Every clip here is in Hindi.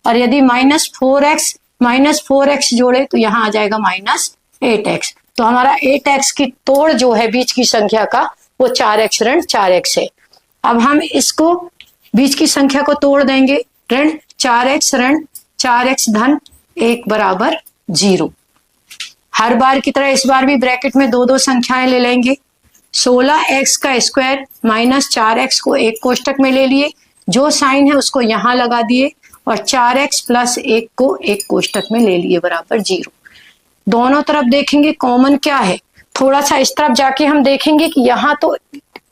और यदि -4x जोड़े तो यहाँ आ जाएगा -8x। तो हमारा 8x की तोड़ जो है बीच की संख्या का वो 4x ऋण 4x है। अब हम इसको बीच की संख्या को तोड़ देंगे, ऋण 4x ऋण 4x धन 1 बराबर 0। हर बार की तरह इस बार भी ब्रैकेट में दो दो संख्याएं ले लेंगे। 16x का स्क्वायर माइनस 4x को एक कोष्टक में ले लिए, जो साइन है उसको यहां लगा दिए और 4x प्लस 1 को एक कोष्टक में ले लिए बराबर 0। दोनों तरफ देखेंगे कॉमन क्या है, थोड़ा सा इस तरफ जाके हम देखेंगे कि यहाँ तो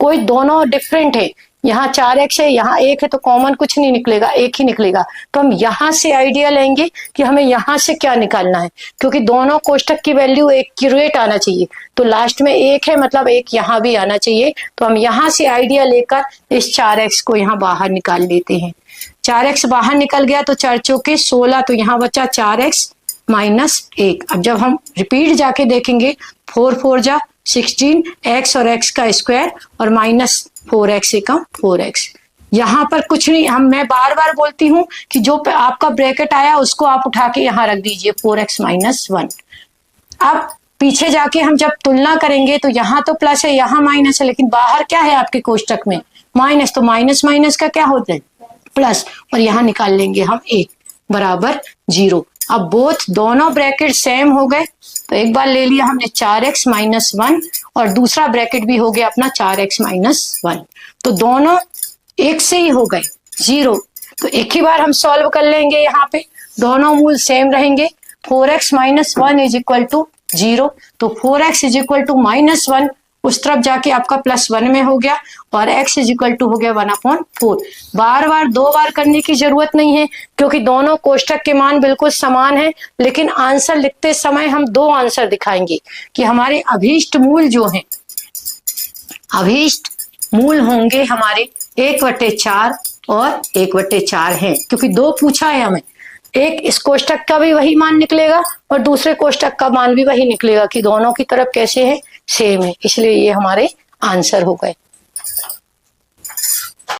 कोई दोनों डिफरेंट है, यहाँ 4x है यहाँ 1 है, तो कॉमन कुछ नहीं निकलेगा, 1 ही निकलेगा। तो हम यहाँ से आइडिया लेंगे कि हमें यहाँ से क्या निकालना है, क्योंकि दोनों कोष्टक की वैल्यू एक्यूरेट आना चाहिए। तो लास्ट में 1 है मतलब 1 यहाँ भी आना चाहिए। तो हम यहाँ से आइडिया लेकर इस 4x को यहाँ बाहर निकाल लेते हैं। 4x बाहर निकल गया तो 4 चौके 16, तो यहाँ बचा 4x माइनस 1। अब जब हम रिपीट जाके देखेंगे 4 4 जा 16, x और x का स्क्वायर और माइनस 4x से कम 4x। यहाँ पर कुछ नहीं, मैं बार बार बोलती हूँ कि जो आपका ब्रैकेट आया उसको आप उठा के यहाँ रख दीजिए 4x माइनस 1। अब पीछे जाके हम जब तुलना करेंगे तो यहाँ तो प्लस है यहाँ माइनस है, लेकिन बाहर क्या है आपके कोष्टक में माइनस, तो माइनस माइनस का क्या होता है प्लस, और यहाँ निकाल लेंगे हम 1 बराबर 0। अब दोनों ब्रैकेट सेम हो गए, तो एक बार ले लिया हमने 4x माइनस 1 और दूसरा ब्रैकेट भी हो गया अपना 4x माइनस 1। तो दोनों एक से ही हो गए 0। तो एक ही बार हम सॉल्व कर लेंगे, यहाँ पे दोनों मूल सेम रहेंगे। 4x minus 1 is equal to 0, तो 4x is equal to minus 1 उस तरफ जाके आपका +1 में हो गया और x इज इक्वल टू हो गया 1/4। बार बार 2 बार करने की जरूरत नहीं है, क्योंकि दोनों कोष्टक के मान बिल्कुल समान है। लेकिन आंसर लिखते समय हम 2 आंसर दिखाएंगे कि हमारे अभीष्ट मूल जो हैं, अभीष्ट मूल होंगे हमारे 1/4 और 1/4 हैं, क्योंकि 2 पूछा है हमें। एक इस कोष्टक का भी वही मान निकलेगा और दूसरे कोष्टक का मान भी वही निकलेगा कि दोनों की तरफ कैसे है सेम है, इसलिए ये हमारे आंसर हो गए।